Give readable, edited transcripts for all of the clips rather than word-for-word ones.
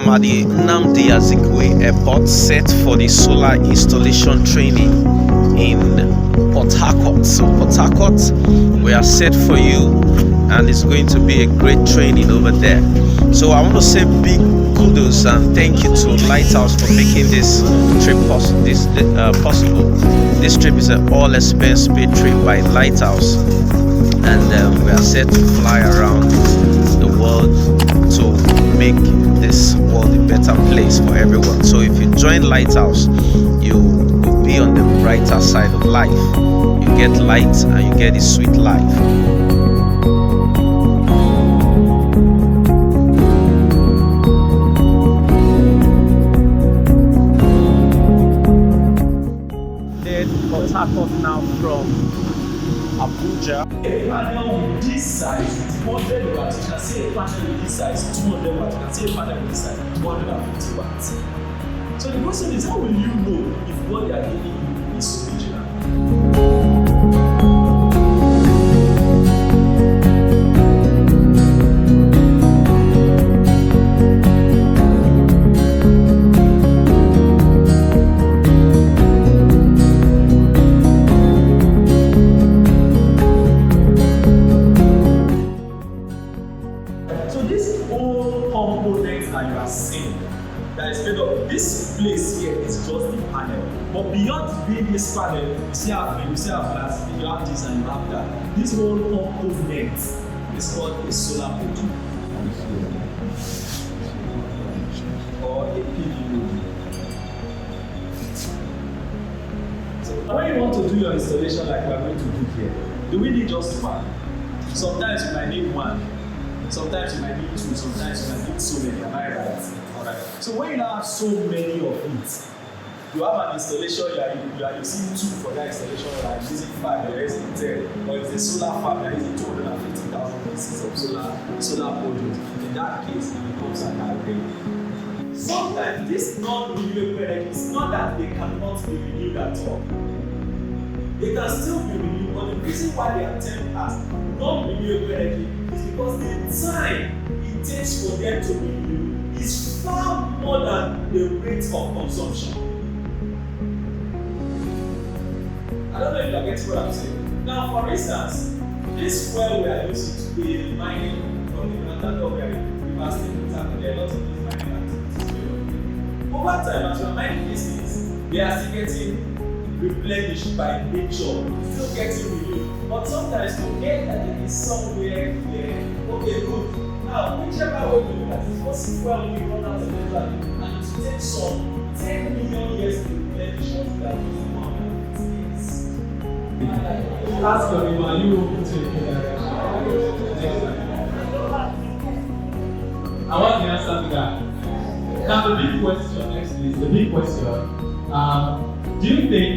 I'm at the Nnamdi Azikiwe Airport, set for the solar installation training in Port Harcourt. So Port Harcourt, we are set for you, and it's going to be a great training over there. So I want to say big kudos and thank you to LightHouse for making this trip possible. This trip is an all-expense paid trip by LightHouse, and we are set to fly around the world to make this world a better place for everyone. So if you join LightHouse, you will be on the brighter side of life. You get light and you get a sweet life. Port Harcourt now from Abuja. A panel with this size, 200 watts. You can see a panel with this size, 200 watts. You can see a panel with this size, 250 watts. So the question is, how will you know if what they are giving you is original? That you are seeing that is made of this place here is just the panel, but beyond being this panel, you see how frame, you see how glass, you have this and you have that. This whole component is called a solar module or a PV. So when you want to do your installation like we are going to do here, do we need just one? Sometimes you might need one. Sometimes you might need two, sometimes you might need so many, am I right? Alright. So when you now have so many of it, you have an installation, you are using 2 for that installation, you are using 5, you are using 10, or it's a solar farm, you are using 250,000 pieces of solar modules. In that case, it becomes an array. Sometimes this non-renewable energy, it's not that they cannot be renewed at all. They can still be renewed, but the reason why they are termed as non-renewable energy is because the time it takes for them to be renewed is far more than the rate of consumption. I don't know if you are getting what I'm saying. Now, for instance, this fuel we are using to be mining from the Natanda we are investing, there are a lot of these mining activities. Over time, as you are mining these things, they are still getting replenished by nature, still getting renewed. But sometimes to get that it is somewhere there, okay, good. Now, whichever way we look at it, what's well we run out of the value, and it takes some 10 million years to replenish what we are using on these days. Ask your neighbor, are you open to a direction? I want the answer to that. Now, the big question next is the big question. Do you think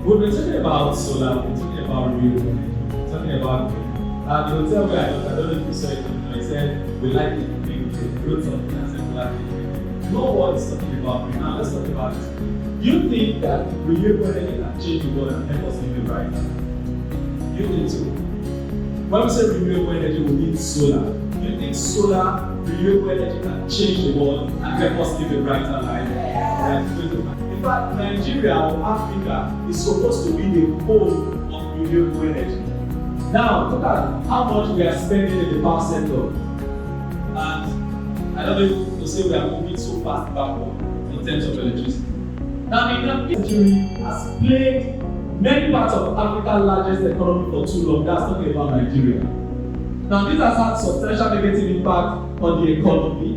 we've been talking about solar, we've been talking about renewable energy, talking about the hotel where I don't know if you saw it, I said we like it being to build something and say we like it. You know what it's talking about right now? Let's talk about it. Do you think that renewable energy can change the world and help us live it right? Do you think so? When we say renewable energy, we mean solar. Do you think solar, renewable energy can change the world and help us live a brighter life? In fact, Nigeria or Africa is supposed to be the home of renewable energy. Now, look at how much we are spending in the power sector. And I don't know if to say we are moving so fast backward in terms of electricity. Now, Nigeria has played many parts of Africa's largest economy for too long. That's talking about Nigeria. Now, this has had substantial negative impact on the economy,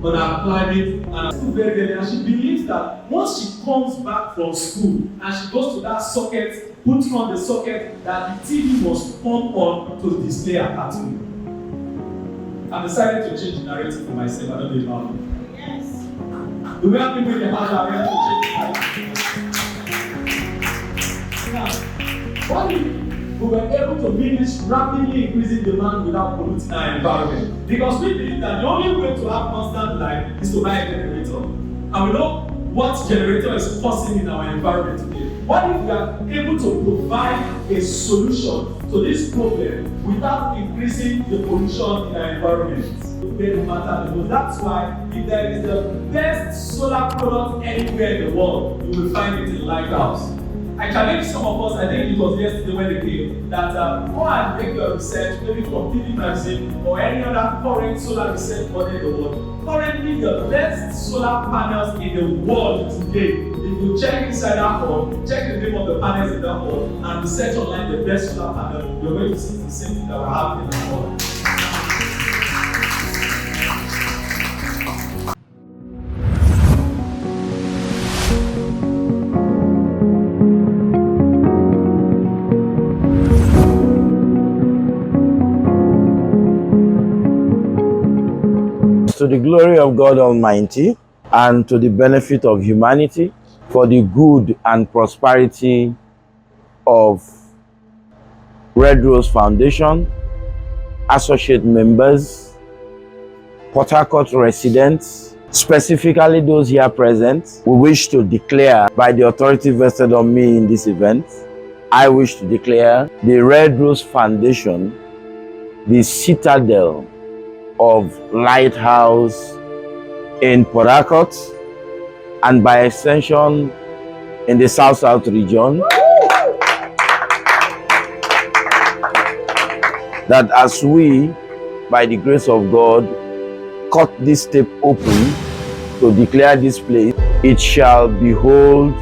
on our climate, and school very early, and she believes that once she comes back from school and she goes to that socket, putting on the socket, that the TV must come on to display her cartoon. I decided to change the narrative for myself. I don't know about you. Yes. Do we have people in the house that are ready to change the narrative? Now, what if we were able to meet this rapidly increasing demand without polluting our environment? Because we believe that the only way to have constant light is to buy a generator. And we know what generator is causing in our environment today. What if we are able to provide a solution to this problem without increasing the pollution in our environment? today no matter the most. That's why if there is the best solar product anywhere in the world, you will find it in LightHouse. I challenge some of us, I think it was yesterday when they came, that go and make your research, maybe from TV Magazine or any other current solar research body in the world. Currently, the best solar panels in the world today. If you check inside that hall, check the name of the panels in that hall, and research online the best solar panel, you're going to see the same thing that we're having in the hall. To the glory of God Almighty and to the benefit of humanity, for the good and prosperity of Red Rose Foundation, associate members, Port Harcourt residents, specifically those here present, we wish to declare by the authority vested on me in this event, I wish to declare the Red Rose Foundation the citadel of LightHouse in Port Harcourt and by extension in the South region. That as we, by the grace of God, cut this tape open to declare this place, it shall behold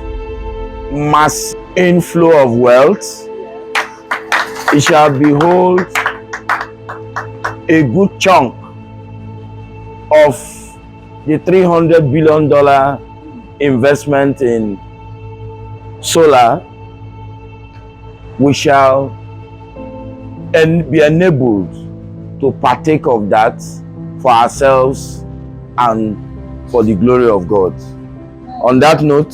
mass inflow of wealth. It shall behold a good chunk of the $300 billion investment in solar. We shall be enabled to partake of that for ourselves and for the glory of God. On that note,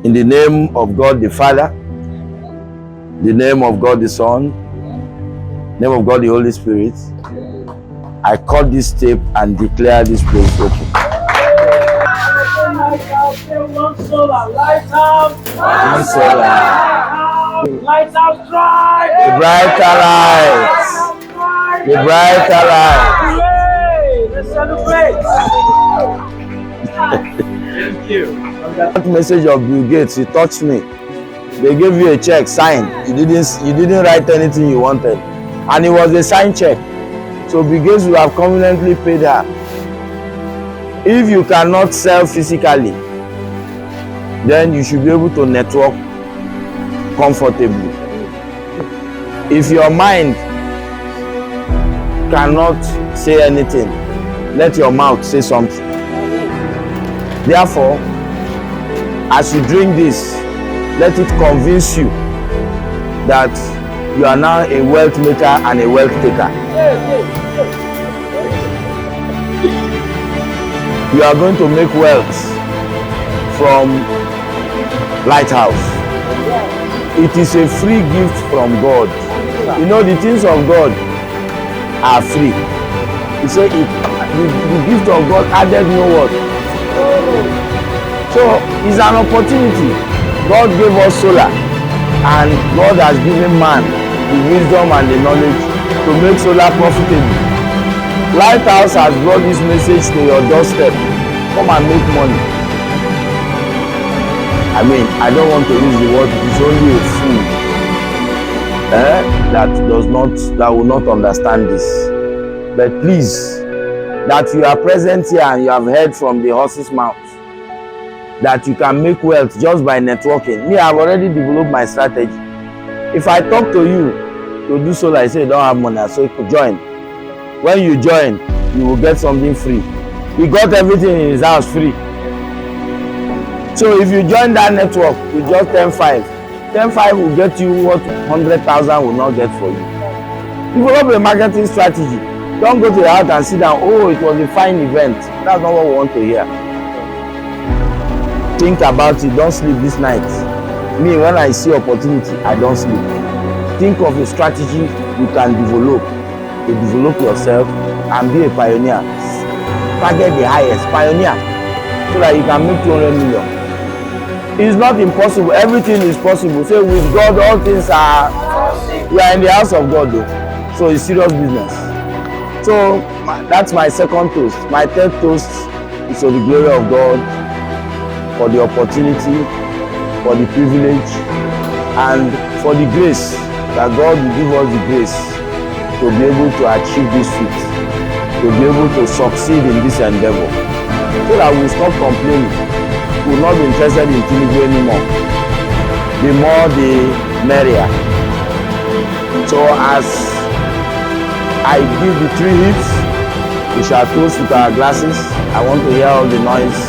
in the name of God the Father, the name of God the Son, name of God the Holy Spirit, I cut this tape and declare this place open. LightHouse Solar. LightHouse Drive. The brighter light. The brighter light. Let's celebrate. Thank you. That message of Bill Gates, it touched me. They gave you a check, sign. You didn't write anything you wanted, and it was a signed check. So Bill Gates will have conveniently paid her. If you cannot sell physically, then you should be able to network comfortably. If your mind cannot say anything, let your mouth say something. Therefore, as you drink this, let it convince you that you are now a wealth maker and a wealth taker. You are going to make wealth from LightHouse. It is a free gift from God. You know, the things of God are free. He said the gift of God added no word. So it's an opportunity. God gave us solar, and God has given man the wisdom and the knowledge to make solar profitable. LightHouse has brought this message to your doorstep. Come and make money. I mean, I don't want to use the word, it's only a fool that will not understand this. But please, that you are present here and you have heard from the horse's mouth that you can make wealth just by networking. Me, I've already developed my strategy. If I talk to you to do solar, I say you don't have money, so you could join. When you join, you will get something free. He got everything in his house free. So if you join that network with just 10.5, 10.5 will get you what 100,000 will not get for you. Develop a marketing strategy. Don't go to the house and sit down, oh, it was a fine event. That's not what we want to hear. Think about it, don't sleep this night. Me, when I see opportunity, I don't sleep. Think of a strategy you can develop to develop yourself and be a pioneer. Target the highest, pioneer, so that you can make 200 million. It's not impossible, everything is possible. So with God, all things are, we are in the house of God though. So it's serious business. So that's my second toast. My third toast is to the glory of God for the opportunity, for the privilege, and for the grace that God will give us the grace to be able to achieve this feat, to be able to succeed in this endeavor, so that we stop complaining. We will not be interested in Tinubu anymore. The more, the merrier. So as I give the 3 hits, we shall toast with our glasses. I want to hear all the noise,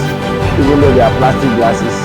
even though they are plastic glasses.